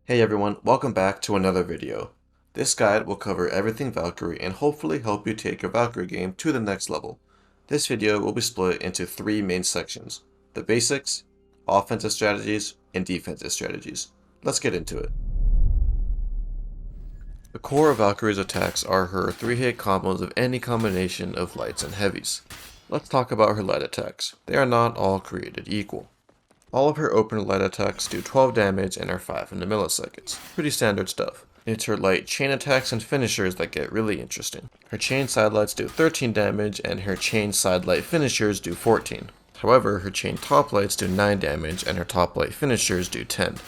Hey everyone, welcome back to another video. This guide will cover everything Valkyrie and hopefully help you take your Valkyrie game to the next level. This video will be split into three main sections: the basics, offensive strategies, and defensive strategies. Let's get into it. The core of Valkyrie's attacks are her 3-hit combos of any combination of lights and heavies. Let's talk about her light attacks. They are not all created equal. All of her opener light attacks do 12 damage and are 5 in the milliseconds. Pretty standard stuff. It's her light chain attacks and finishers that get really interesting. Her chain side lights do 13 damage and her chain side light finishers do 14. However, her chain top lights do 9 damage and her top light finishers do 10.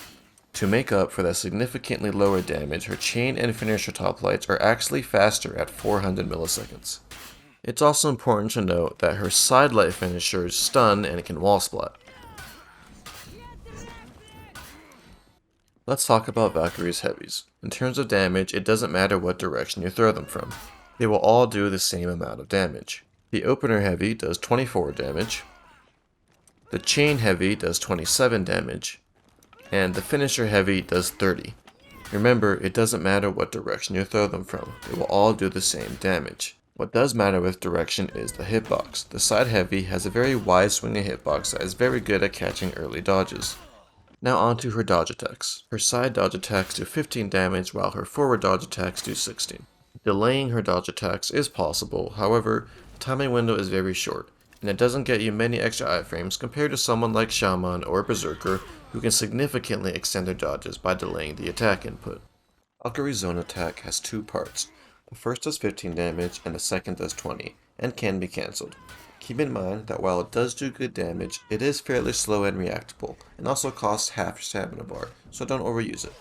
To make up for that significantly lower damage, her chain and finisher top lights are actually faster at 400 milliseconds. It's also important to note that her side light finishers stun and can wall splat. Let's talk about Valkyrie's heavies. In terms of damage, it doesn't matter what direction you throw them from. They will all do the same amount of damage. The opener heavy does 24 damage, the chain heavy does 27 damage, and the finisher heavy does 30. Remember, it doesn't matter what direction you throw them from, they will all do the same damage. What does matter with direction is the hitbox. The side heavy has a very wide swinging hitbox that is very good at catching early dodges. Now onto her dodge attacks. Her side dodge attacks do 15 damage while her forward dodge attacks do 16. Delaying her dodge attacks is possible, however, the timing window is very short, and it doesn't get you many extra iframes compared to someone like Shaman or Berserker who can significantly extend their dodges by delaying the attack input. Valkyrie's zone attack has two parts. The first does 15 damage and the second does 20, and can be cancelled. Keep in mind that while it does do good damage, it is fairly slow and reactable, and also costs half your stamina bar, so don't overuse it.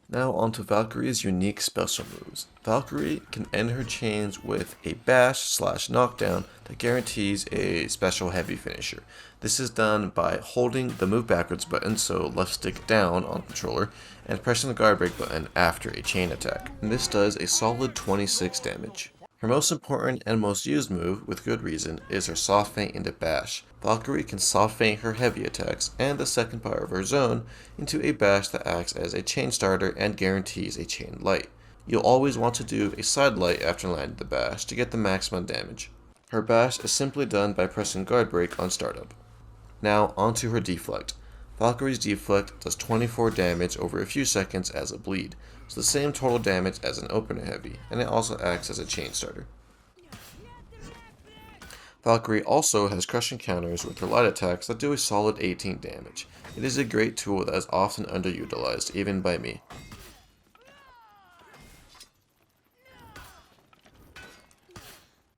Now onto Valkyrie's unique special moves. Valkyrie can end her chains with a bash/knockdown that guarantees a special heavy finisher. This is done by holding the move backwards button, so left stick down on controller, and pressing the guard break button after a chain attack. And this does a solid 26 damage. Her most important and most used move, with good reason, is her soft feint into bash. Valkyrie can soft feint her heavy attacks and the second part of her zone into a bash that acts as a chain starter and guarantees a chain light. You'll always want to do a side light after landing the bash to get the maximum damage. Her bash is simply done by pressing guard break on startup. Now onto her deflect. Valkyrie's deflect does 24 damage over a few seconds as a bleed, so the same total damage as an opener heavy, and it also acts as a chain starter. Valkyrie also has crushing counters with her light attacks that do a solid 18 damage. It is a great tool that is often underutilized, even by me.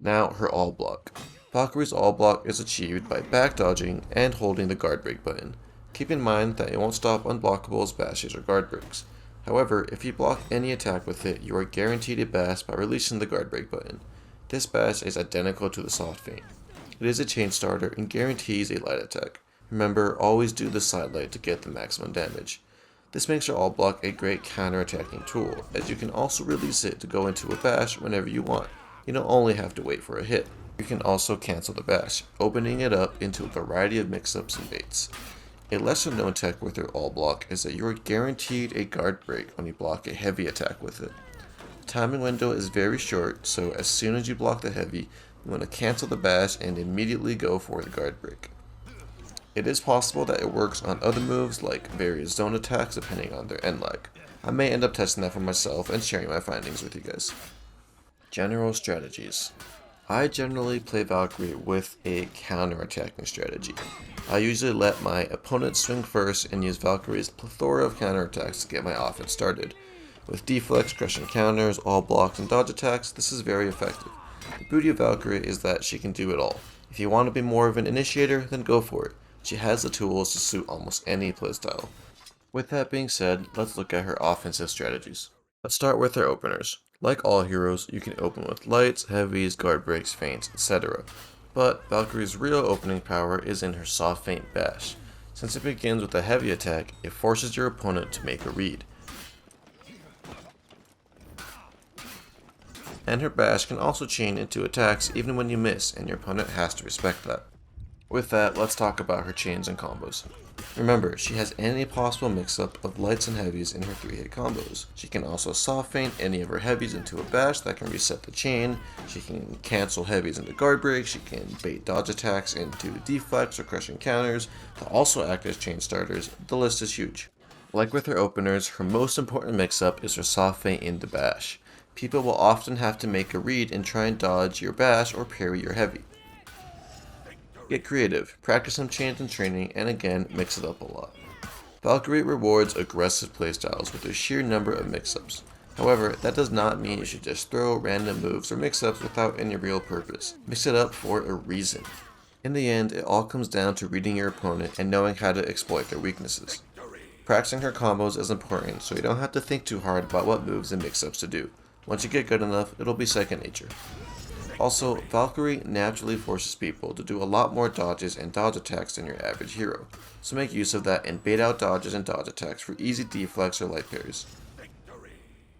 Now her all block. Valkyrie's all block is achieved by back dodging and holding the guard break button. Keep in mind that it won't stop unblockables, bashes, or guard breaks. However, if you block any attack with it, you are guaranteed a bash by releasing the guard break button. This bash is identical to the soft feint. It is a chain starter and guarantees a light attack. Remember, always do the side light to get the maximum damage. This makes your all block a great counter-attacking tool, as you can also release it to go into a bash whenever you want. You don't only have to wait for a hit. You can also cancel the bash, opening it up into a variety of mix-ups and baits. A lesser known tech with your all block is that you are guaranteed a guard break when you block a heavy attack with it. The timing window is very short, so as soon as you block the heavy, you want to cancel the bash and immediately go for the guard break. It is possible that it works on other moves like various zone attacks depending on their end lag. I may end up testing that for myself and sharing my findings with you guys. General strategies. I generally play Valkyrie with a counter-attacking strategy. I usually let my opponent swing first and use Valkyrie's plethora of counterattacks to get my offense started. With deflects, crushing counters, all blocks, and dodge attacks, this is very effective. The beauty of Valkyrie is that she can do it all. If you want to be more of an initiator, then go for it. She has the tools to suit almost any playstyle. With that being said, let's look at her offensive strategies. Let's start with her openers. Like all heroes, you can open with lights, heavies, guard breaks, feints, etc. But Valkyrie's real opening power is in her soft feint bash. Since it begins with a heavy attack, it forces your opponent to make a read. And her bash can also chain into attacks even when you miss, and your opponent has to respect that. With that, let's talk about her chains and combos. Remember, she has any possible mix-up of lights and heavies in her 3-hit combos. She can also soft feint any of her heavies into a bash that can reset the chain, she can cancel heavies into guard break, she can bait dodge attacks into deflects or crushing counters that also act as chain starters. The list is huge. Like with her openers, her most important mix-up is her soft feint into bash. People will often have to make a read and try and dodge your bash or parry your heavy. Get creative, practice some chains in training, and again, mix it up a lot. Valkyrie rewards aggressive playstyles with a sheer number of mix-ups. However, that does not mean you should just throw random moves or mix-ups without any real purpose. Mix it up for a reason. In the end, it all comes down to reading your opponent and knowing how to exploit their weaknesses. Practicing her combos is important, so you don't have to think too hard about what moves and mix-ups to do. Once you get good enough, it'll be second nature. Also, Valkyrie naturally forces people to do a lot more dodges and dodge attacks than your average hero, so make use of that and bait out dodges and dodge attacks for easy deflects or light parries.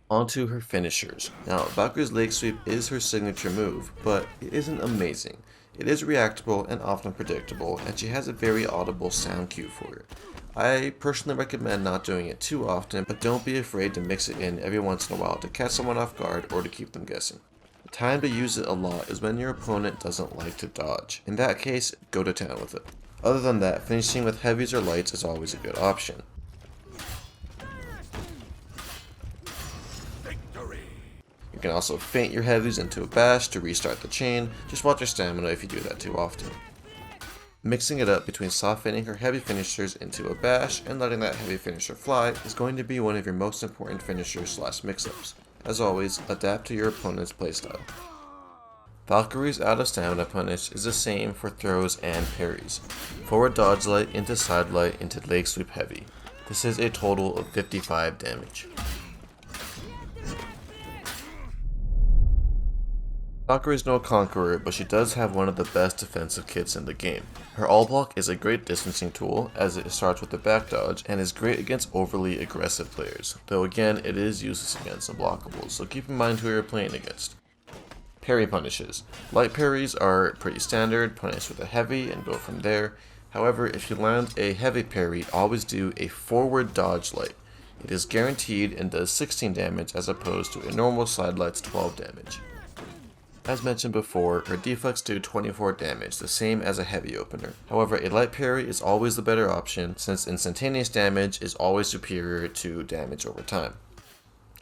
Onto her finishers. Now, Valkyrie's leg sweep is her signature move, but it isn't amazing. It is reactable and often predictable, and she has a very audible sound cue for it. I personally recommend not doing it too often, but don't be afraid to mix it in every once in a while to catch someone off guard or to keep them guessing. The time to use it a lot is when your opponent doesn't like to dodge. In that case, go to town with it. Other than that, finishing with heavies or lights is always a good option. You can also feint your heavies into a bash to restart the chain. Just watch your stamina if you do that too often. Mixing it up between soft feinting her heavy finishers into a bash and letting that heavy finisher fly is going to be one of your most important finishers / mix-ups. As always, adapt to your opponent's playstyle. Valkyrie's out of stamina punish is the same for throws and parries. Forward dodge light into side light into leg sweep heavy. This is a total of 55 damage. Valkyrie is no conqueror, but she does have one of the best defensive kits in the game. Her all block is a great distancing tool, as it starts with the back dodge, and is great against overly aggressive players, though again it is useless against unblockables, so keep in mind who you're playing against. Parry punishes. Light parries are pretty standard, punish with a heavy and go from there. However, if you land a heavy parry, always do a forward dodge light. It is guaranteed and does 16 damage as opposed to a normal side light's 12 damage. As mentioned before, her deflects do 24 damage, the same as a heavy opener. However, a light parry is always the better option, since instantaneous damage is always superior to damage over time.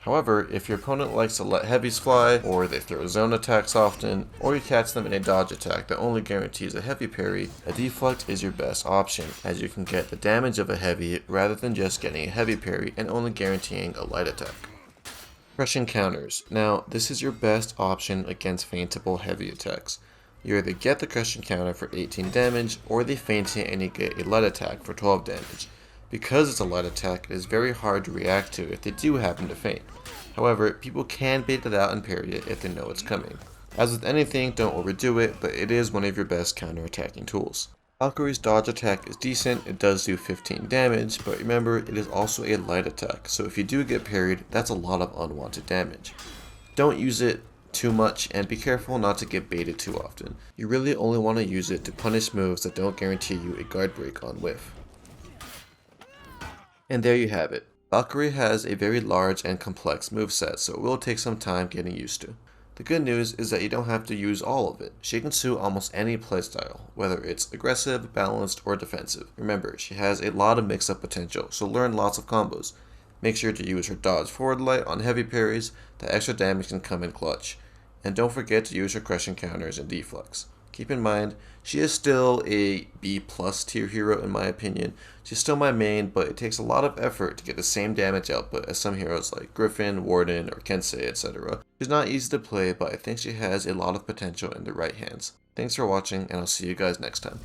However, if your opponent likes to let heavies fly, or they throw zone attacks often, or you catch them in a dodge attack that only guarantees a heavy parry, a deflect is your best option, as you can get the damage of a heavy rather than just getting a heavy parry and only guaranteeing a light attack. Crushing counters. Now, this is your best option against feintable heavy attacks. You either get the crushing counter for 18 damage, or they feint it and you get a light attack for 12 damage. Because it's a light attack, it is very hard to react to if they do happen to feint. However, people can bait it out and parry it if they know it's coming. As with anything, don't overdo it, but it is one of your best counter-attacking tools. Valkyrie's dodge attack is decent, it does do 15 damage, but remember, it is also a light attack, so if you do get parried, that's a lot of unwanted damage. Don't use it too much, and be careful not to get baited too often. You really only want to use it to punish moves that don't guarantee you a guard break on whiff. And there you have it. Valkyrie has a very large and complex moveset, so it will take some time getting used to. The good news is that you don't have to use all of it. She can suit almost any playstyle, whether it's aggressive, balanced, or defensive. Remember, she has a lot of mix-up potential, so learn lots of combos. Make sure to use her dodge forward light on heavy parries, the extra damage can come in clutch. And don't forget to use her crushing counters and deflects. Keep in mind, she is still a B+ tier hero in my opinion. She's still my main, but it takes a lot of effort to get the same damage output as some heroes like Griffin, Warden, or Kensei, etc. She's not easy to play, but I think she has a lot of potential in the right hands. Thanks for watching, and I'll see you guys next time.